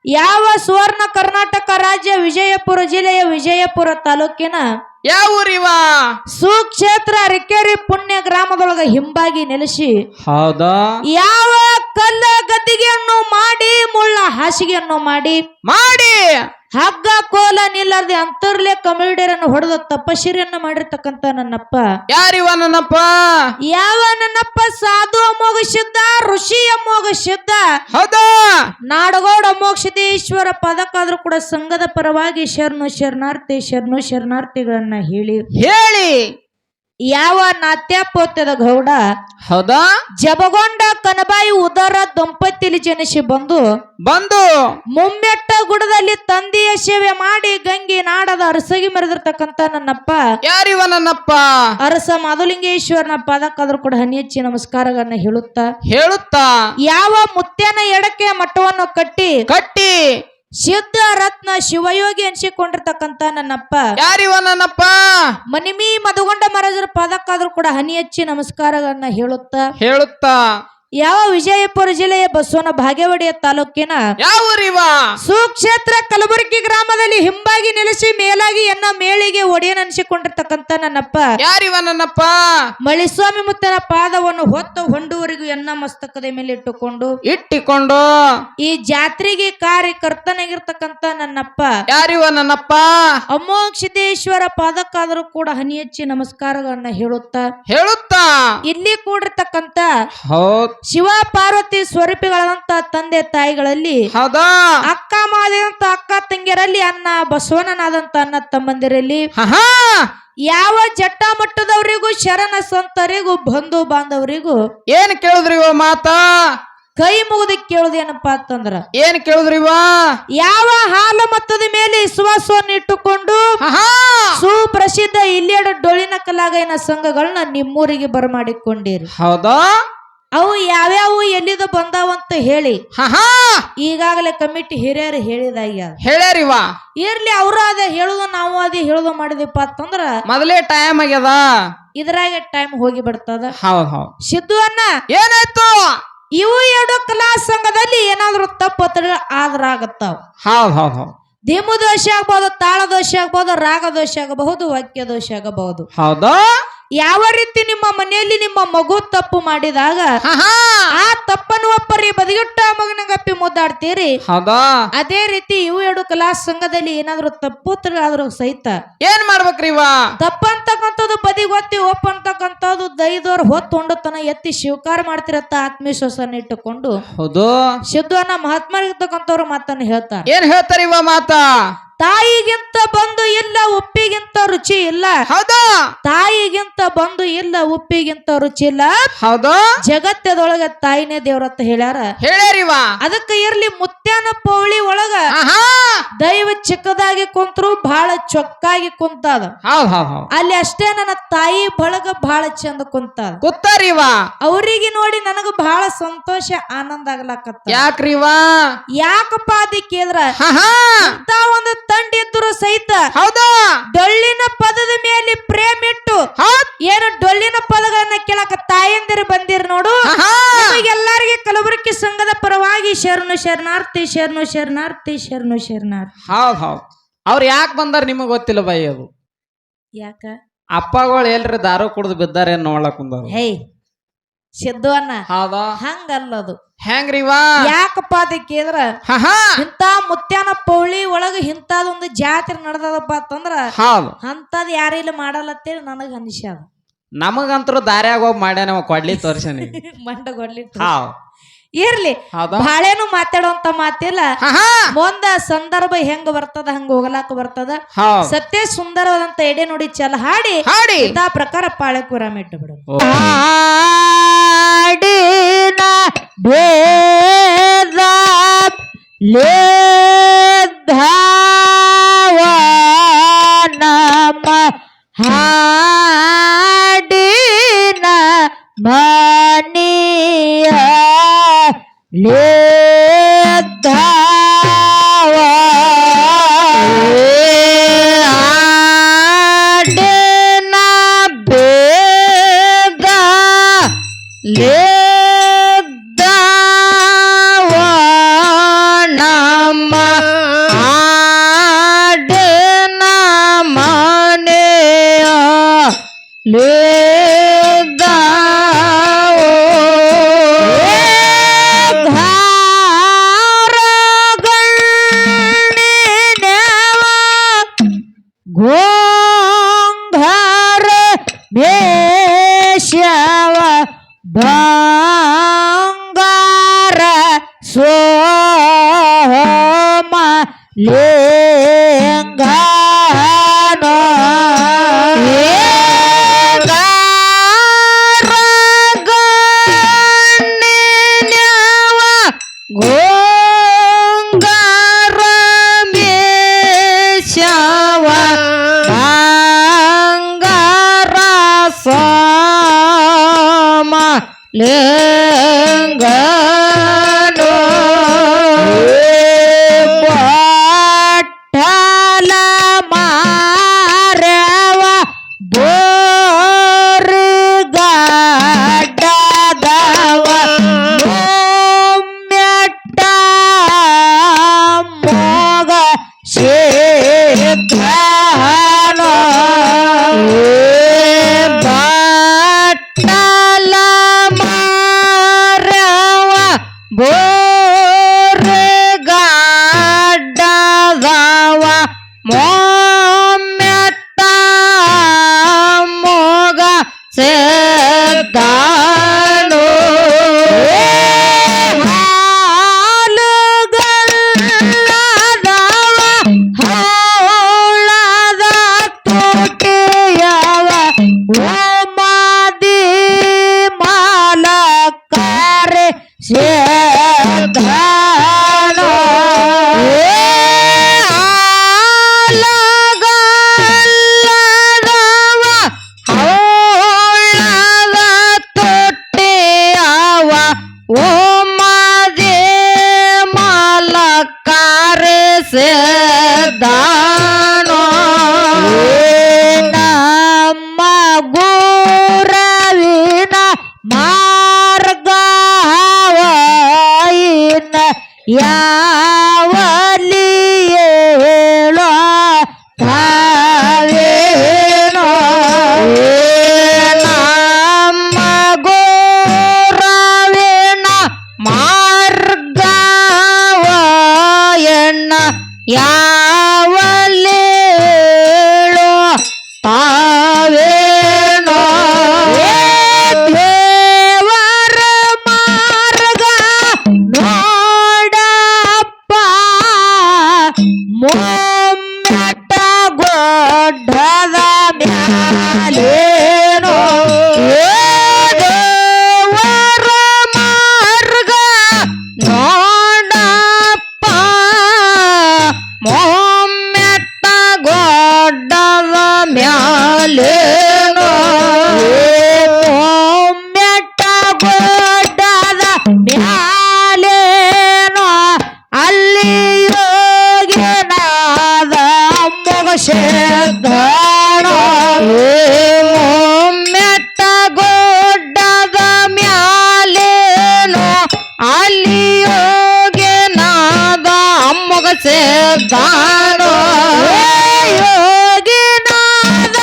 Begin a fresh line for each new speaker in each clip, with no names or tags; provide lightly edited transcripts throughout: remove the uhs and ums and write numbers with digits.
ಯಾವ ಸುವರ್ಣ ಕರ್ನಾಟಕ ರಾಜ್ಯ ವಿಜಯಪುರ ಜಿಲ್ಲೆಯ ವಿಜಯಪುರ ತಾಲೂಕಿನ
ಯಾವ ಊರಿವ
ಸುಕ್ಷೇತ್ರ ಅರಕೆರೆ ಪುಣ್ಯ ಗ್ರಾಮದೊಳಗ ಹಿಂಬಾಗಿ ನೆಲೆಸಿ
ಹೌದಾ
ಯಾವ ಕಲ್ಲ ಗದ್ದಿಗೆಯನ್ನು ಮಾಡಿ ಮುಳ್ಳ ಹಾಸಿಗೆಯನ್ನು ಮಾಡಿ ಹಗ್ಗ ಕೋಲ ನಿಲ್ಲದೆ ಅಂತರ್ಲೆ ಕಮಿಡಿಯರನ್ನು ಹೊಡೆದ ತಪಶಿರಿಯನ್ನು ಮಾಡಿರ್ತಕ್ಕಂತ ನನ್ನಪ್ಪ
ಯಾರಿವ ನನ್ನಪ್ಪ
ಯಾವ ನನ್ನಪ್ಪ ಸಾಧು ಅಮೋಘ ಸಿದ್ಧ ಋಷಿ ಅಮೋಘ ಸಿದ್ಧ
ಹೌದಾ
ನಾಡಗೌಡ ಅಮೋಘ ಸಿದ್ದೇಶ್ವರ ಪದಕ್ಕಾದ್ರೂ ಕೂಡ ಸಂಘದ ಪರವಾಗಿ ಶರಣಾರ್ಥಿಗಳನ್ನ ಹೇಳಿ ಯಾವ ನಾಟ್ಯಪೋತ್ಯದ ಗೌಡ
ಹೌದಾ
ಜಬಗೊಂಡ ಕನಬಾಯಿ ಉದರ ದಂಪತಿಲಿ ಜನಿಸಿ ಬಂದು ಮುಮ್ಮೆಟ್ಟ ಗುಡದಲ್ಲಿ ತಂದೆಯ ಸೇವೆ ಮಾಡಿ ಗಂಗೆ ನಾಡದ ಅರಸಗಿ ಮೆರೆದಿರ್ತಕ್ಕಂತ ನನ್ನಪ್ಪ
ಯಾರಿವ ನನ್ನಪ್ಪ
ಅರಸ ಮಾಧುಲಿಂಗೇಶ್ವರನ ಪದಕ್ಕಾದ್ರೂ ಕೂಡ ಹನಿಯಚ್ಚಿ ನಮಸ್ಕಾರಗಳನ್ನ ಹೇಳುತ್ತಾ ಯಾವ ಮುತ್ಯನ ಎಡಕ್ಕೆ ಮಠವನ್ನು ಕಟ್ಟಿ ಸಿದ್ಧ ರತ್ನ ಶಿವಯೋಗಿ ಅನಿಸಿಕೊಂಡಿರ್ತಕ್ಕಂತ ನನ್ನಪ್ಪ
ಯಾರಿವ ನನ್ನಪ್ಪ
ಮನಿಮಿ ಮಧುಗೊಂಡ ಮಹಾರಾಜರ ಪದಕ್ಕಾದ್ರೂ ಕೂಡ ಹನಿಯಚ್ಚಿ ನಮಸ್ಕಾರಗಳನ್ನ ಹೇಳುತ್ತಾ ಯಾವ ವಿಜಯಪುರ ಜಿಲ್ಲೆಯ ಬಸವನ ಬಾಗೇವಾಡಿಯ ತಾಲೂಕಿನ
ಯಾವ ಊರಿವ
ಸುಕ್ಷೇತ್ರ ಕಲಬುರಗಿ ಗ್ರಾಮದಲ್ಲಿ ಹಿಂಬಾಗಿ ನೆಲೆಸಿ ಮೇಲಾಗಿ ಎನ್ನ ಮೇಳಿಗೆ ಒಡೆಯನ್ ಅನಿಸಿಕೊಂಡಿರ್ತಕ್ಕಂತ ನನ್ನಪ್ಪ
ಯಾರಿವ ನನ್ನಪ್ಪ
ಮಳಿಸ್ವಾಮಿ ಮುತ್ತನ ಪಾದವನ್ನು ಹೊತ್ತ ಹೊಂಡುವರೆಗೂ ಎನ್ನ ಮಸ್ತಕದ ಮೇಲೆ ಇಟ್ಟುಕೊಂಡು ಈ ಜಾತ್ರೆಗೆ ಕಾರ್ಯಕರ್ತನಾಗಿರ್ತಕ್ಕಂತ ನನ್ನಪ್ಪ
ಯಾರಿವ ನನ್ನಪ್ಪ
ಅಮೋಘ ಸಿದ್ದೇಶ್ವರ ಪಾದಕ್ಕಾದರೂ ಕೂಡ ಹನಿಯಚ್ಚಿ ನಮಸ್ಕಾರಗಳನ್ನ ಹೇಳುತ್ತಾ ಇಲ್ಲಿ ಕೂಡಿರ್ತಕ್ಕಂತ ಶಿವ ಪಾರ್ವತಿ ಸ್ವರೂಪಿಗಳಂತ ತಂದೆ ತಾಯಿಗಳಲ್ಲಿ ಅಕ್ಕ ಮಾದಂತ ಅಕ್ಕ ತಂಗಿಯರಲ್ಲಿ ಅನ್ನ ಬಸವಣ್ಣನಾದಂತ ಅನ್ನ ತಮ್ಮಂದಿರಲ್ಲಿ ಯಾವ ಜಟ್ಟ ಮಟ್ಟದವರಿಗೂ ಶರಣ ಸಂತರಿಗೂ ಬಂಧು ಬಾಂಧವರಿಗೂ
ಏನ್ ಕೇಳಿದ್ರಿ ಮಾತಾ
ಕೈ ಮುಗಿದು ಕೇಳುದೇನಪ್ಪಾ ಅಂತಂದ್ರ
ಏನ್ ಕೇಳಿದ್ರಿವ
ಯಾವ ಹಾಲು ಮತ್ತದ ಮೇಲೆ ವಿಶ್ವಾಸವನ್ನು ಇಟ್ಟುಕೊಂಡು ಸುಪ್ರಸಿದ್ಧ ಇಲ್ಲೆರಡು ಡೊಳ್ಳಿನ ಕಲಾಗಾಯನ ಸಂಘಗಳನ್ನ ನಿಮ್ಮೂರಿಗೆ ಬರಮಾಡಿಕೊಂಡಿರಿ
ಹೌದಾ
ಅವು ಯಾವ್ಯಾವು ಎಲ್ಲಿದ ಬಂದಾವಂತ ಹೇಳಿ ಈಗಾಗಲೇ ಕಮಿಟಿ ಹಿರಿಯರು
ಹೇಳ್ಯಾರಿವ
ಇರ್ಲಿ ಅವರು ಅದೇ ಹೇಳುದು ನಾವು ಅದೇ ಹೇಳುದು ಮಾಡಿದಪ್ಪ ಅಂತಂದ್ರ
ಮೊದಲೇ ಟೈಮ್ ಆಗ್ಯದ
ಇದ್ರಾಗೆ ಟೈಮ್ ಹೋಗಿ ಬಿಡ್ತದ ಸಿದ್ದು ಅನ್ನ
ಏನಾಯ್ತು
ಇವು ಎರಡು ಕಲಾ ಸಂಘದಲ್ಲಿ ಏನಾದ್ರು ತಪ್ಪು ಆದ್ರ ಆಗತ್ತಾವ ದಿಮು ದೋಷ ಆಗ್ಬಹುದು ತಾಳ ದೋಷ ಆಗ್ಬಹುದು ರಾಗ ದೋಷ ಆಗಬಹುದು ವಾಕ್ಯ ದೋಷ ಆಗಬಹುದು
ಹೌದಾ
ಯಾವ ರೀತಿ ನಿಮ್ಮ ಮನೆಯಲ್ಲಿ ನಿಮ್ಮ ಮಗು ತಪ್ಪು ಮಾಡಿದಾಗ ಆ ತಪ್ಪನ್ನು ಒಪ್ಪರಿ ಬದಿಗಿಟ್ಟ ಮಗನಗಪ್ಪಿ ಮುದ್ದಾಡ್ತೀರಿ ಅದೇ ರೀತಿ ಇವು ಎರಡು ಕಲಾ ಸಂಘದಲ್ಲಿ ಏನಾದ್ರು ತಪ್ಪು ಆದ್ರೂ ಸಹಿತ
ಏನ್ ಮಾಡ್ಬೇಕ್ರಿವ
ತಪ್ಪಂತಕ್ಕಂಥದ್ದು ಬದಿಗೊತ್ತಿ ಒಪ್ಪಂತಕ್ಕಂಥದ್ದು ದೈದೋರ್ ಹೊತ್ತೊಂಡತನ ಎತ್ತಿ ಸ್ವೀಕಾರ ಮಾಡ್ತಿರತ್ತ ಆತ್ಮವಿಶ್ವಾಸನ ಇಟ್ಟುಕೊಂಡು ಸಿದ್ಧವನ್ನ ಮಹಾತ್ಮರಿರ್ತಕ್ಕಂಥವ್ರು ಮಾತನ್ನು ಹೇಳ್ತಾರೆ
ಏನ್ ಹೇಳ್ತಾರಿವ ಮಾತಾ
ತಾಯಿಗಿಂತ ಬಂದು ಇಲ್ಲ ಉಪ್ಪಿಗಿಂತ ರುಚಿ ಇಲ್ಲ
ಹೌದಾ
ತಾಯಿಗಿಂತ ಬಂದು ಇಲ್ಲ ಉಪ್ಪಿಗಿಂತ ರುಚಿ ಇಲ್ಲ
ಹೌದಾ
ಜಗತ್ತದೊಳಗ ತಾಯಿನೇ ದೇವ್ರತ್ತ
ಹೇಳ್ಯಾರಿವ
ಅದಕ್ಕೆ ಇರ್ಲಿ ಮುತ್ಯಾನ ಪೌಳಿ ಒಳಗ ದೈವ ಚಿಕ್ಕದಾಗಿ ಕುಂತ್ರು ಬಹಳ ಚೊಕ್ಕಾಗಿ ಕುಂತದ ಅಲ್ಲಿ ಅಷ್ಟೇ ನನ್ನ ತಾಯಿ ಬಳಗ ಬಹಳ ಚಂದ
ಕುಂತಾರಿವ
ಅವ್ರಿಗೆ ನೋಡಿ ನನಗ ಬಹಳ ಸಂತೋಷ ಆನಂದ ಆಗ್ಲಾಕತ್ತ ಯಾಕಪ್ಪ ಅದಕ್ಕಿದ್ರ ಅಂತ ಒಂದು ತಂಡಿದ್ರು ಸಹಿತ ಡೊಳ್ಳಿನ ಪದದ ಮೇಲೆ ಪ್ರೇಮ ಇಟ್ಟು ಏನು ಡೊಳ್ಳಿನ ಪದಗಳನ್ನ ಕೇಳಕ ತಾಯಂದಿರು ಬಂದಿರ್ ನೋಡು ಎಲ್ಲರಿಗೆ ಕಲಬುರಗಿ ಸಂಘದ ಪರವಾಗಿ ಶರಣಾರ್ಥಿ
ಅವ್ರು ಯಾಕೆ ಬಂದಾರ ನಿಮಗ್ ಗೊತ್ತಿಲ್ಲ ಬೈ ಅದು
ಯಾಕ
ಅಪ್ಪಗಳು ಎಲ್ರಿ ದಾರು ಕುಡ್ದು ಬಿದ್ದಾರೆ ನೋಡ್ಲಕ್ ಬಂದಾರ
ಸಿದ್ದು ಅನ್ನ ಹಂಗಲ್ಲದು
ಹೆಂಗ್ರಿವಾ
ಯಾಕಪ್ಪ ಅದಕ್ಕಿದ್ರ ಇಂತ ಮುತ್ಯಾನ ಪೌಳಿ ಒಳಗ ಇಂತದೊಂದು ಜಾತ್ರೆ ನಡೆದದಪ್ಪ ಅಂತಂದ್ರ ಅಂತದ್ ಯಾರಿಲ್ಲ ಮಾಡಲ್ಲತ್ತೇಳಿ ನನಗ ಅನಿಸ್ಯಾದ
ನಮಗಂತರೂ ದಾರ್ಯಾಗ ಹೋಗಿ ಮಾಡ್ಯಾನ ಕೊಡ್ಲಿ ತೋರ್ಸನಿ
ಮಂಡ ಕೊಡ್ಲಿ ಇರ್ಲಿ ಬಾಳೇನು ಮಾತಾಡುವಂತ ಮಾತಿಲ್ಲ ಮುಂದ ಸಂದರ್ಭ ಹೆಂಗ ಬರ್ತದ ಹಂಗ ಹೋಗಲಾಕ ಬರ್ತದ ಸತ್ಯ ಸುಂದರವಾದಂತ ಎಡೆ ನೋಡಿ ಚಲ ಹಾಡಿ ಇಂತ ಪ್ರಕಾರ ಪಾಳಕ್ ವಿರಾಮ ಇಟ್ಟು ಬಿಡು
ನಮ್ಮ
ಲಿಂಗನೋ ಗೋಂಗಾರ ಮೇಶವ ಅಂಗಾರ ಸೋಮ ಲಿಂಗನೋ ಬಟ್ಟಲ ಮಾರವ ಬೋರ್ಗಡ್ಡದವ ಮೆಟ್ಟ ಮೋಗ ಶೇಖನೋ ಬಟ್ಟಲ ಮಾರವ ಬೋರ್ಗಡ್ಡದವ ಮೊಮ್ಮೆಟ್ಟ ಮೋಗ ಸೇದ್ದಾನು ಹಾಲುಗಲ್ಲದವ ಹೌಳದ ತುಟಿಯವ ಓಮಾದಿ ಮಾಲಕಾರೆ ಸೇದ್ದಾನು ಹಾಲುಗಲ್ಲದವ ಹೌಳದ ತುಟಿಯವ ಓಮಾದಿ ಮಾಲಕಾರೆ ಸೇದ್ದಾನು ನಮ್ಮ ಗುರವಿನ ಮಾರ್ಗವಯಿನ ಯಾವಲಿ ಹೇಳೋ ತಾವೇನೋ ನಮ್ಮ ಗುರವಿನ ಮಾರ್ಗವಯನ್ನ ಯಾವಲಿ ಹೇಳೋ ತಾವೇನೋ ದೇವರ ಮಾರ್ಗ ನೋಡಪ್ಪ ಮೊಮ್ಮೆಟ್ಟ ಗೊಡ್ಡದ ಮ್ಯಾಲೇನೋ ದೇವರ ಮಾರ್ಗ ನೋಡಪ್ಪ ಮೊಮ್ಮೆಟ್ಟ ಗೊಡ್ಡದ ಮ್ಯಾಲೇನೋ ಮೊಮ್ಮೆಟ್ಟ ಗೊಡ್ಡದ ಮ್ಯಾಲೇನೋ ಅಲ್ಲಿ ಯೋಗಿನಾದ ಮುಗಸೇದ್ದಾನೋ ಮೊಮ್ಮೆಟ್ಟ ಗೊಡ್ಡದ ಮ್ಯಾಲೇನೋ ಅಲ್ಲಿ ಯೋಗಿನಾದ ಮುಗಸೇದ್ದಾನೋ ಯೋಗಿನಾದ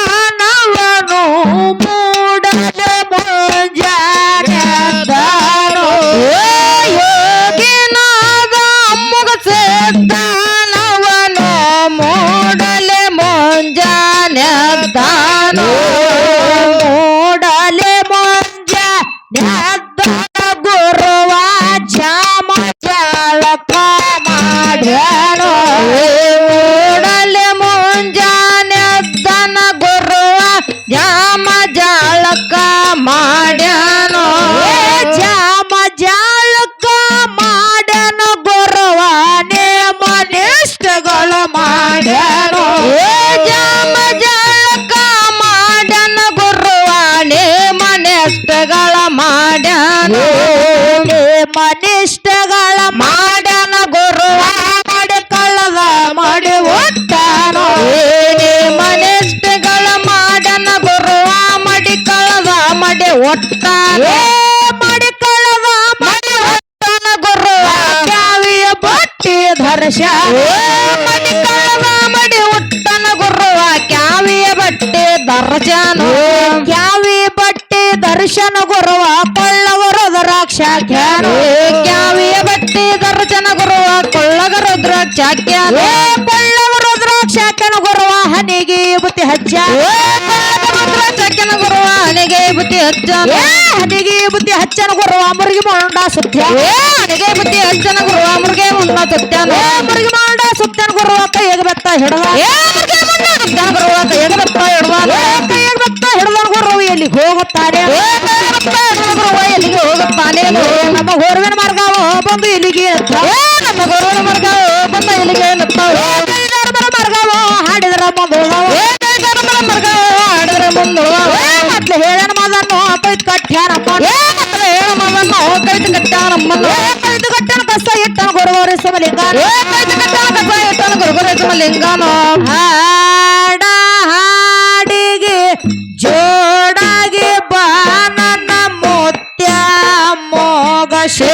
ಮುಗಸೇದ್ದಾನವನು ಮೂಡಲೆ ಮುಂಜಾನೆದ್ದಾನೋ ಯೋಗಿನಾದ ಮುಗಸೇದ್ದಾನವನು ಮೂಡಲೆ ಮುಂಜಾನೆದ್ದಾನೋ ಮೂಡಲೆ ಮುಂಜಾನೆದ್ದಾನ ಗುರುವ ಜಾಮ ಜಳಕ ಮಾಡ್ಯಾನೋ ಮೂಡಲೆ ಮುಂಜಾನೆದ್ದಾನ ಗುರುವ ಜಾಮ ಜಳಕ ಮಾಡ್ಯಾನೋ ಜಾಮ ಜಳಕ ಮಾಡ್ಯಾನ ಗುರುವ ನೇಮನಿಷ್ಠಗಳ ಮಾಡ್ಯಾನೋ ಜಾಮ ಜಳಕ ಮಾಡ್ಯಾನ ಗುರುವ ನೇಮನಿಷ್ಠಗಳ ಮಾಡ್ಯಾನೋ ನೇಮನಿಷ್ಠಗಳ ಮಾಡ್ಯಾನ ಗುರುವ ಮಾಡಿ ಕಳ್ಳದ ಮಾಡಿ ಒಟ್ಟಾನೋ ನೇಮನಿಷ್ಠಗಳ ಮಾಡ್ಯಾನ ಗುರುವ ಮಾಡಿ ಕಳ್ಳದ ಮಾಡಿ ಒಟ್ಟಾನೋ ಮಾಡಿ ಕಳ್ಳದ ಮಾಡಿ ಒಟ್ಟಾನ ಗುರುವ ಕ್ಯಾವಿಯ ಬಟ್ಟಿ ಧರ್ಷ ಮಾಡಿ ಕಳ್ಳದ ಮಾಡಿ ಒಟ್ಟನ ಗುರುವ ಕ್ಯಾವಿಯ ಬಟ್ಟಿ ದರ್ಶನ ಕ್ಯಾವಿ ಬಟ್ಟಿ ದರ್ಶನ ಗುರುವ ಕೊಳ್ಳವರು ರುದ್ರಾಕ್ಷಾಖ್ಯಾನ ಕ್ಯಾವಿಯ ಬಟ್ಟಿ ದರ್ಶನ ಗುರುವ ಕೊಳ್ಳಗ ರುದ್ರಾಕ್ಷಾಖ್ಯಾನ ಕೊಳ್ಳವ ರುದ್ರಾಕ್ಷಾಖ್ಯಾನ ಗುರುವ ಹನಿಗೆ ಬುತ್ತಿ ಹಚ್ಚ ರುದ್ರಾಕ್ಷಾಖ್ಯಾನ ಗುರುವ ಹನಿಗೆ ಬುತ್ತಿ ಹಚ್ಚ ಹನಿಗೆ ಬುತ್ತಿ ಹಚ್ಚನ ಗುರುವ ಮುರುಗಿ ಮೊಂಡ ಸುತ್ತ ಹನಿಗೆ ಬುತ್ತಿ ಹಚ್ಚನ ಗುರುವ ಮುರುಗಿ ಮೊಂಡ ಸುತ್ತಾನ ಮುರುಗಿ ಮಾಡ ಸುತ್ತಾನ ಗುರುವ ಕೈಯಾಗ ಬೆತ್ತ ಹಿಡದ ಸುತ್ತಾನ ಗುರುವ ಕೈಯಾಗ ಬೆತ್ತ ಹಿಡದ ಕೈಯಾಗ ಬೆತ್ತ ಹಿಡದ ಗುರುವ ಎಲ್ಲಿಗೆ ಹೋಗುತ್ತಾನೆ ಗುರುವ ಎಲ್ಲಿಗೆ ಹೋಗುತ್ತಾನೆ ನಮ್ಮ ಹೊರವಿನ ಮಾರ್ಗವು ಬಂದು ಇಲ್ಲಿಗೆ ನಮ್ಮ ಹೊರವಿನ ಮಾರ್ಗವು ಬಂದ ಇಲ್ಲಿಗೆ ಮಾರ್ಗವು ಹಾಡಿದರ ಮುಂದೆ ಹಾಡಿದರ ಮುಂದೆ ಮತ್ತೆ ಹೇಳನ ಮದನ್ನು ಕೈತ್ ಕಟ್ಟ್ಯಾನಮ್ಮ ಹೇಳ ಮದನ್ನು ಕೈತ್ ಕಟ್ಟ್ಯಾನಮ್ಮ ಕೈತ್ ಕಟ್ಟನ ಕಸ ಇಟ್ಟನ ಗುರುಗೋರಿ ಸಮಲಿಂಗ ಕೈತ್ ಕಟ್ಟನ ಕಸ ಇಟ್ಟನ ಗುರುಗೋರಿ ಸಮಲಿಂಗನ ಹಾಡ ಹಾಡಿಗೆ ಜೋಡಾಗಿ ಬಾನನ ಮುತ್ಯ ಮೋಗ ಶೇ